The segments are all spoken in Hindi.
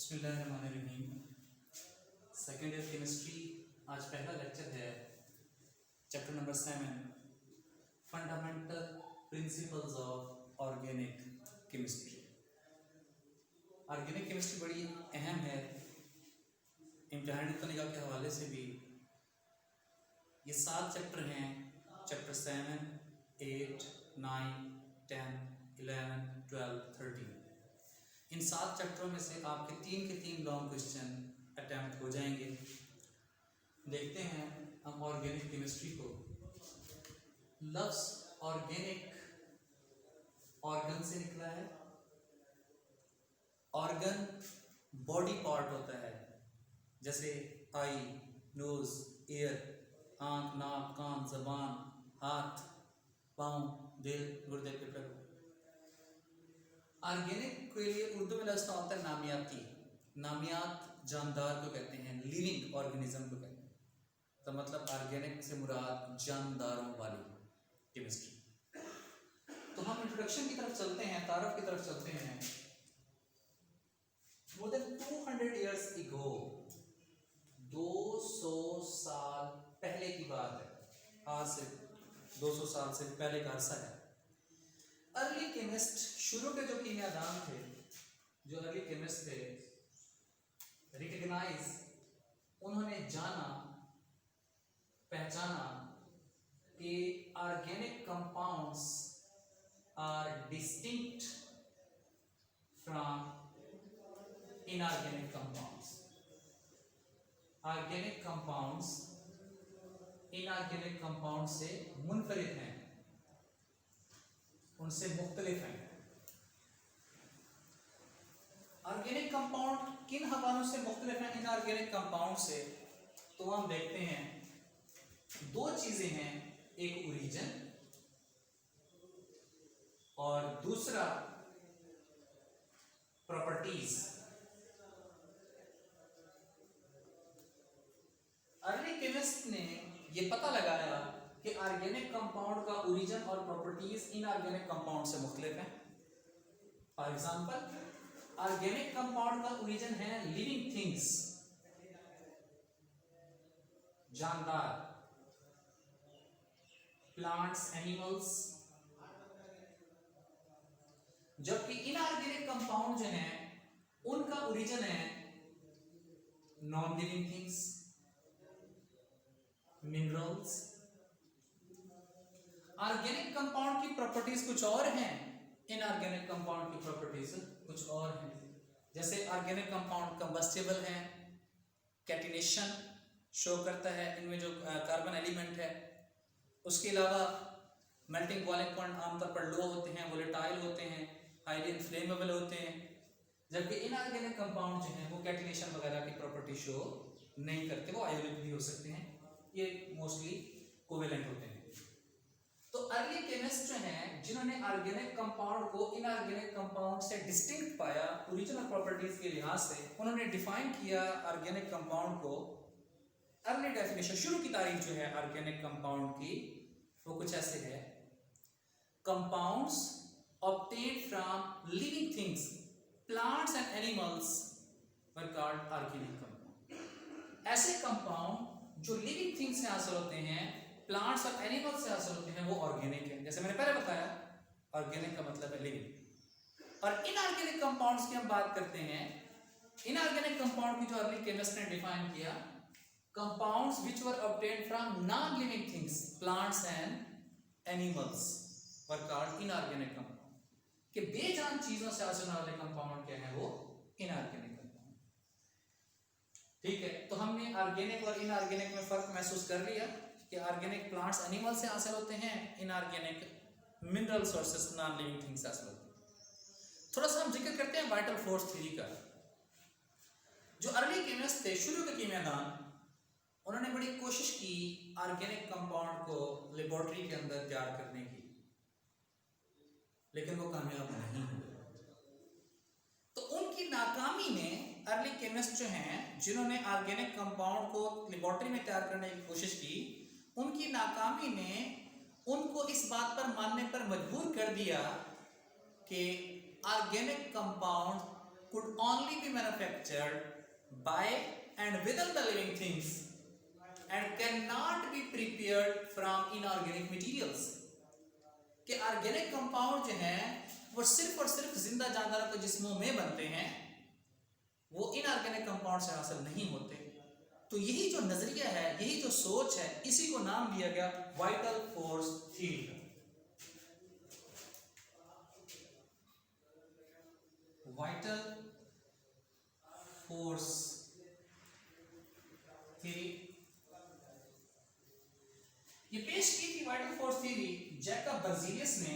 बिस्मिल्लाहिर्रहमानिर्रहीम। सेकेंड ईयर केमिस्ट्री, आज पहला लेक्चर है chapter number 7, fundamental principles of organic chemistry. Organic chemistry बड़ी अहम है इम्तिहान निकालने के हवाले से भी। ये 7 चैप्टर हैं, चैप्टर 7, 8, 9, 10, 11, 12, 13। इन 7 चैप्टरों में से आपके 3 के 3 लॉन्ग क्वेश्चन अटैम्प्ट हो जाएंगे। देखते हैं हम ऑर्गेनिक केमिस्ट्री को। लफ्ज़ ऑर्गेनिक ऑर्गन से निकला है। ऑर्गन बॉडी पार्ट होता है, जैसे आई, नोज, ईयर, आँख, नाक, कान, जबान, हाथ, पाँव, दिल, गुर्दे, फेफड़े। ऑर्गेनिक के लिए उर्दू में लफ्ज़ होता है नामियाती। नामियात जानदार को कहते हैं, लिविंग ऑर्गेनिज्म को कहते हैं। तो मतलब ऑर्गेनिक से मुराद जानदारों वाली केमिस्ट्री। तो हम इंट्रोडक्शन की तरफ चलते हैं, तारफ की तरफ चलते हैं। मोर देन 200 years ago, 200 साल पहले की बात है। आज से 200 साल से पहले का अरसा है। अर्ली केमिस्ट, शुरू के जो कीमियादान थे, जो अर्ली केमिस्ट थे, रिकग्नाइज, उन्होंने जाना, पहचाना कि organic compounds are distinct from inorganic compounds. Organic compounds inorganic compound से मुनफरिद हैं, उनसे मुख्तलिफ हैं। ऑर्गेनिक कंपाउंड किन हवालों से मुख्तलिफ हैं इनऑर्गेनिक कंपाउंड से? तो हम देखते हैं 2 चीजें हैं, एक ओरिजिन और दूसरा प्रॉपर्टीज। अर्ली केमिस्ट ने यह पता लगाया कि ऑर्गेनिक कंपाउंड का ओरिजिन और प्रॉपर्टीज इनऑर्गेनिक कंपाउंड से मुख्तलिफ हैं। फॉर एग्जांपल, ऑर्गेनिक कंपाउंड का ओरिजिन है लिविंग थिंग्स, जानदार, प्लांट्स, एनिमल्स, जबकि इनऑर्गेनिक कंपाउंड जो है उनका ओरिजिन है non living things, minerals. Organic compound की प्रॉपर्टीज कुछ और हैं, इनऑर्गेनिक कंपाउंड की प्रॉपर्टीज कुछ और हैं। जैसे ऑर्गेनिक कंपाउंड कंबस्टेबल हैं, कैटिनेशन शो करता है इनमें जो कार्बन एलिमेंट है। उसके अलावा मेल्टिंग बॉइलिंग पॉइंट आमतौर पर लो होते हैं, वोलेटाइल होते हैं, हाईली इन्फ्लेमेबल होते हैं। जबकि इनऑर्गेनिक कंपाउंड जो हैं वो कैटिनेशन वगैरह की प्रॉपर्टी शो नहीं करते, वो आयोनिक भी हो सकते हैं, ये मोस्टली कोवेलेंट होते हैं। तो अर्ली केमिस्ट जो हैं, जिन्होंने ऑर्गेनिक कंपाउंड को इनऑर्गेनिक कंपाउंड से डिस्टिंक्ट पाया ओरिजिनल प्रॉपर्टीज के लिहाज से, उन्होंने डिफाइन किया ऑर्गेनिक कंपाउंड को। अर्ली डेफिनेशन, शुरू की तारीफ जो है ऑर्गेनिक कंपाउंड की, वो कुछ ऐसे है: compounds obtained from living things, plants and animals were called organic compound। ऐसे कंपाउंड जो लिविंग थिंग्स से हासिल होते हैं, प्लांट्स और एनिमल्स से हासिल होते हैं, वो ऑर्गेनिक है। जैसे मैंने पहले बताया, ऑर्गेनिक का मतलब है लिविंग। और इनऑर्गेनिक कंपाउंड्स की हम बात करते हैं। इनऑर्गेनिक कंपाउंड की जो अर्ली केमिस्ट ने डिफाइन किया, compounds which were obtained from non living things, plants and animals were called inorganic compound. कि बेजान चीजों से हासिल होने वाले कंपाउंड क्या है, वो इनऑर्गेनिक कंपाउंड। ठीक है, तो हमने ऑर्गेनिक और इनऑर्गेनिक में फर्क महसूस कर लिया कि ऑर्गेनिक प्लांट्स एनिमल से हासिल होते हैं, inorganic mineral sources non living things से हासिल होते हैं। थोड़ा सा हम जिक्र करते हैं वाइटल फोर्स थ्योरी का। जो अर्ली केमिस्ट थे, शुरू के कीमियादान, उन्होंने बड़ी कोशिश की ऑर्गेनिक कंपाउंड को लेबोरेटरी के अंदर तैयार करने की, लेकिन वो कामयाब नहीं हुए। तो उनकी नाकामी ने अर्ली केमिस्ट जो हैं, जिन्होंने ऑर्गेनिक कंपाउंड को लेबोरेटरी में तैयार करने की कोशिश की, उनकी नाकामी ने उनको इस बात पर मानने पर मजबूर कर दिया कि organic compound could only be manufactured by and within the living things and cannot be prepared from inorganic materials. कि ऑर्गेनिक कंपाउंड जो है वो सिर्फ और सिर्फ जिंदा जानदारों के जिस्मों में बनते हैं, वो इनऑर्गेनिक कंपाउंड से हासिल नहीं होते। तो यही जो नजरिया है, यही जो सोच है, इसी को नाम दिया गया vital force theory. Vital force theory ये पेश की थी vital force theory Jacob Berzelius ने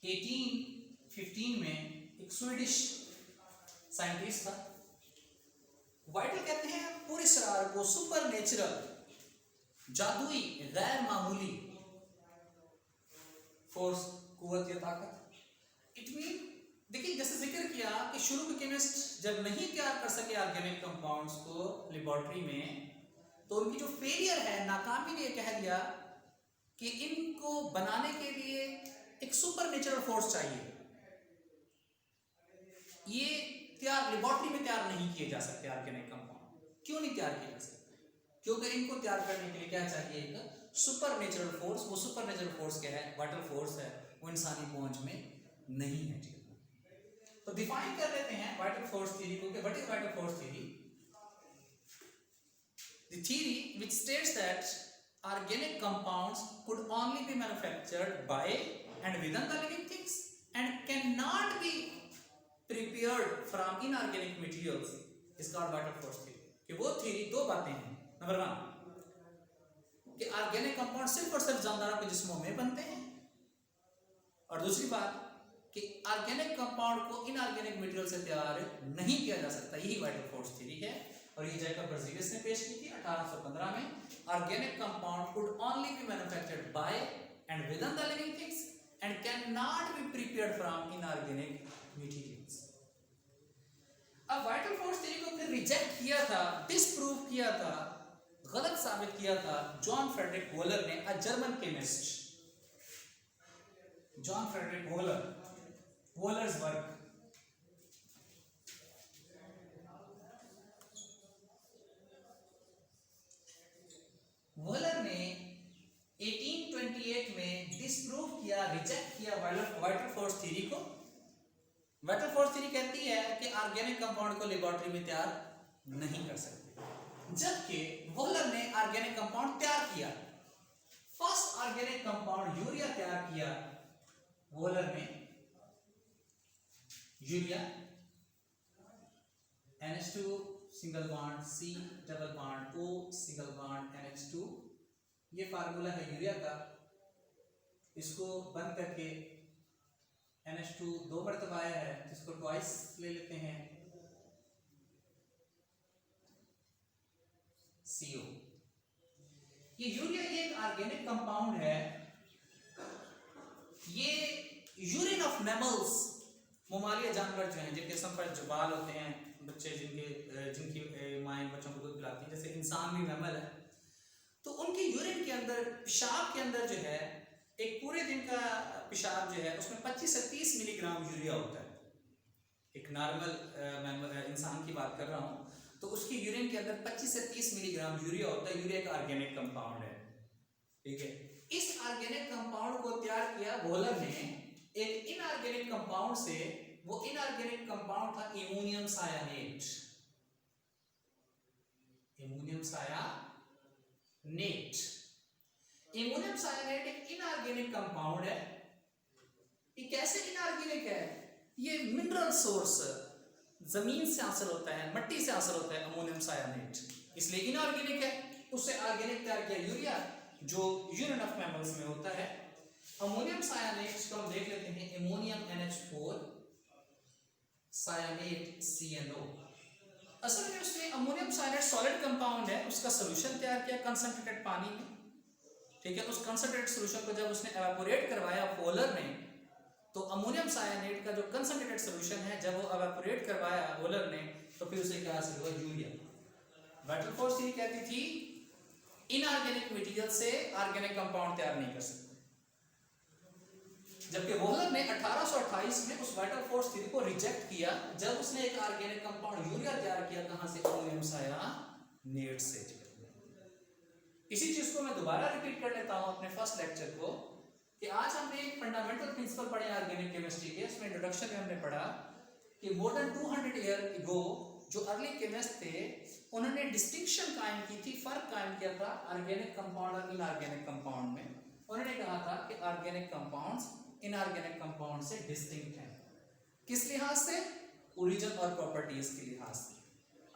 1815 में। एक स्वीडिश साइंटिस्ट था। वाइटल कहते हैं पूरे शरार को सुपर नेचुरल, जादुई, गैर मामूली फोर्स, कुव्वत या ताकत। इट मीन देखिए, जैसे जिक्र किया कि शुरू के केमिस्ट जब नहीं तैयार कर सके ऑर्गेनिक कंपाउंड्स को लेबोरेटरी में, तो उनकी जो फेलियर है, नाकामी ने कह दिया कि इनको बनाने के लिए एक सुपर नेचुरल फोर्स चाहिए। ये लेबोरेटरी में तैयार नहीं किए जा सकते ऑर्गेनिक कंपाउंड। क्यों नहीं तैयार किए जा सकते? क्योंकि इनको तैयार करने के लिए क्या चाहिए? एक सुपर नेचुरल फोर्स। वो सुपर नेचुरल फोर्स क्या है? वाइटल फोर्स है। वो इंसानी पहुंच में नहीं है। तो डिफाइन कर लेते हैं वाइटल फोर्स थ्योरी को। What is vital force theory? The theory which states that organic compounds could only be manufactured by and within the living things and cannot be prepared from inorganic materials is called vital force theory। कि वो थ्योरी दो बातें हैं। नंबर 1 कि ऑर्गेनिक कंपाउंड सिर्फ और सिर्फ जानदारों के जिस्मों में बनते हैं, और दूसरी बात कि ऑर्गेनिक कंपाउंड को इनऑर्गेनिक मटेरियल से तैयार नहीं किया जा सकता। यही वाइटल फोर्स थ्योरी है, और ये जैकब बर्जीलियस ने पेश की थी 1815 में। Organic compound could only be manufactured by and within the living things and can not be prepared from inorganic materials. अब वाइटल फोर्स थ्योरी को फिर रिजेक्ट किया था, डिसप्रूव किया था, गलत साबित किया था जॉन फ्रेडरिक वोलर ने, a German chemist. John Frederick Wohler, Wohler's work. Wohler ने 1828 में डिसप्रूव किया, रिजेक्ट किया वाइटल फोर्स थ्योरी को। वाइटल फोर्स थ्योरी कहती है कि ऑर्गेनिक कंपाउंड को लेबोरेटरी में तैयार नहीं कर सकते, जबकि वोलर ने ऑर्गेनिक कंपाउंड तैयार किया। फर्स्ट ऑर्गेनिक कंपाउंड यूरिया तैयार किया वोलर ने। Urea NH2 single bond, C double bond, O single bond, NH2, ये फार्मूला है यूरिया का। इसको बंद करके NH2 दो मरतबा आया है, जिसको ट्वाइस ले लेते हैं, CO। ये यूरिया ये एक ऑर्गेनिक कंपाउंड है। ये यूरिन ऑफ मैमल्स, ममालिया जानवर जो हैं, जिनके सर पर जो बाल होते हैं, बच्चे जिनकी माएँ बच्चों को दूध पिलाती हैं, जैसे इंसान भी मैमल है, तो उनकी यूरिन के अंदर, पेशाब के अंदर जो है, एक पूरे दिन का पेशाब जो है उसमें 25 से 30 मिलीग्राम यूरिया होता है। एक नॉर्मल इंसान की बात कर रहा हूँ, तो उसकी यूरिन के अंदर 25 से 30 मिलीग्राम यूरिया होता है। यूरिया एक ऑर्गेनिक कंपाउंड है, ठीक है। इस ऑर्गेनिक कंपाउंड को तैयार किया वोलर ने एक इनऑर्गेनिक कंपाउंड से। वो इनऑर्गेनिक कंपाउंड था एमोनियम सायानेट। एमोनियम सायानेट, एमोनियम सायानेट एक इनऑर्गेनिक कंपाउंड है। ये कैसे इनऑर्गेनिक है? ये मिनरल सोर्स जमीन से हासिल होता है, मट्टी से हासिल होता है अमोनियम सायानेट, इसलिए इनऑर्गेनिक है। उससे ऑर्गेनिक तैयार किया यूरिया, जो यूरिन ऑफ मैमल्स में होता है। अमोनियम सायानेट को हम देख लेते हैं, अमोनियम NH4 सायानेट CNO। असल में उसने अमोनियम सायानेट सॉलिड कंपाउंड है, उसका सॉल्यूशन तैयार किया कंसंट्रेटेड पानी में, ठीक है। उस कंसंट्रेटेड सॉल्यूशन को जब उसने एवापोरेट करवाया वोलर ने, तो अमोनियम सायानेट का जो कंसंट्रेटेड सॉल्यूशन है, जब वो एवापोरेट करवाया वोलर ने, तो फिर उसे क्या हासिल हुआ? यूरिया। वाइटल फोर्स थ्योरी कहती थी इनऑर्गेनिक मटेरियल से ऑर्गेनिक कंपाउंड तैयार नहीं कर सकते। जबकि वोहलर ने 1828 में उस वाइटल फोर्स थ्योरी को रिजेक्ट किया जब उसने एक ऑर्गेनिक कंपाउंड यूरिया तैयार किया, कहां से? अमोनियम सायानेट से। इसी चीज को मैं दोबारा रिपीट कर लेता हूं अपने फर्स्ट लेक्चर को, कि आज हमने एक फंडामेंटल प्रिंसिपल पढ़े ऑर्गेनिक केमिस्ट्री के। उसमें इंट्रोडक्शन में हमने पढ़ा कि मोर देन 200 ईयर अगो जो अर्ली केमिस्ट थे उन्होंने डिस्टिंक्शन कायम की थी, फर्क कायम किया था ऑर्गेनिक कंपाउंड और इनऑर्गेनिक कंपाउंड में। उन्होंने कहा था कि ऑर्गेनिक कंपाउंड्स इनऑर्गेनिक कंपाउंड से डिस्टिंक्ट हैं। किस लिहाज से? ओरिजिन और प्रॉपर्टीज के लिहाज से।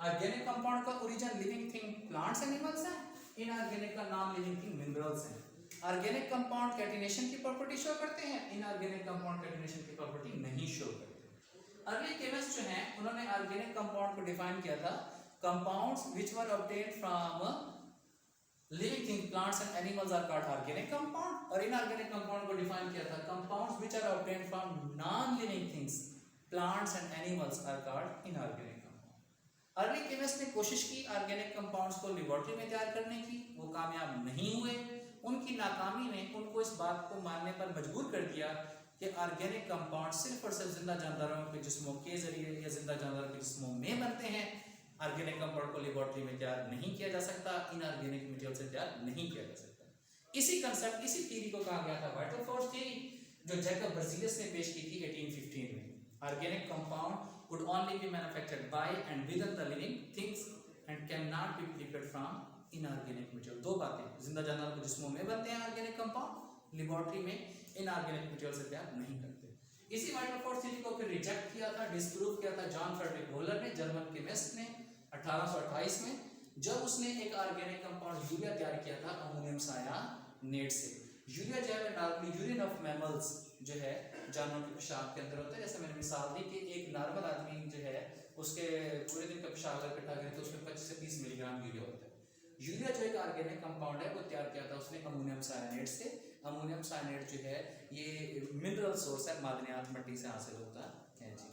ऑर्गेनिक कंपाउंड का origin living thing plants animals है, इनऑर्गेनिक का नाम लिविंग थिंग मिनरल्स हैं। ऑर्गेनिक कंपाउंड कैटिनेशन की प्रॉपर्टी शो करते हैं, इनऑर्गेनिक कंपाउंड कैटिनेशन की प्रॉपर्टी नहीं शो करते। अर्ली केमिस्ट जो हैं उन्होंने ऑर्गेनिक कंपाउंड को डिफाइन किया था compounds which were obtained from living thing plants and animals are called organic compound, और इनऑर्गेनिक कंपाउंड को डिफाइन किया था compounds which are obtained from non living things plants and animals are called inorganic compound. Early chemist ने कोशिश की ऑर्गेनिक कंपाउंड्स को लेबोरेटरी में तैयार करने की, वो कामयाब नहीं हुए। उनकी नाकामी ने उनको इस बात को मानने पर मजबूर कर दिया कि ऑर्गेनिक कंपाउंड सिर्फ और सिर्फ जिंदा जानदारों के जिस्मों के जरिए या जिंदा जानदारों के जिस्मों में बनते हैं। ऑर्गेनिक कंपाउंड को लेबोरेटरी में तैयार नहीं किया जा सकता, इनऑर्गेनिक मटेरियल से तैयार नहीं किया जा सकता। इसी कंसेप्ट, इसी थ्योरी को कहा गया था वाइटल फोर्स थ्योरी, जो जैकब बर्जीलियस ने पेश की थी 1815 में। Organic compound could only be manufactured by and within the living things and cannot be prepared from inorganic material। दो बातें, जिंदा जानवर के जिस्मों में बनते हैं ऑर्गेनिक कंपाउंड, लेबोरेटरी में इनऑर्गेनिक मटेरियल से तैयार नहीं करते। इसी वाइटल फोर्स थ्योरी को फिर रिजेक्ट किया था, डिस्प्रूव किया था जॉन फ्रेडरिक वोहलर ने, जर्मन केमिस्ट ने 1828 में, जब उसने एक ऑर्गेनिक कंपाउंड यूरिया तैयार किया था अमोनियम सायानेट से। यूरिया जो है नॉर्मली यूरिन ऑफ मैमल्स जो है जानवरों के पेशाब के अंदर होता है। जैसे मैंने मिसाल दी कि एक नॉर्मल आदमी जो है उसके पूरे दिन का पेशाब अगर इकट्ठा करें तो उसमें 25 से 30 मिलीग्राम यूरिया होता है। यूरिया जो एक ऑर्गेनिक कंपाउंड है वो तैयार किया था उसने अमोनियम सायानेट से। अमोनियम सायानेट जो है ये मिनरल सोर्स है, मादनियात मिट्टी से हासिल होता है जी।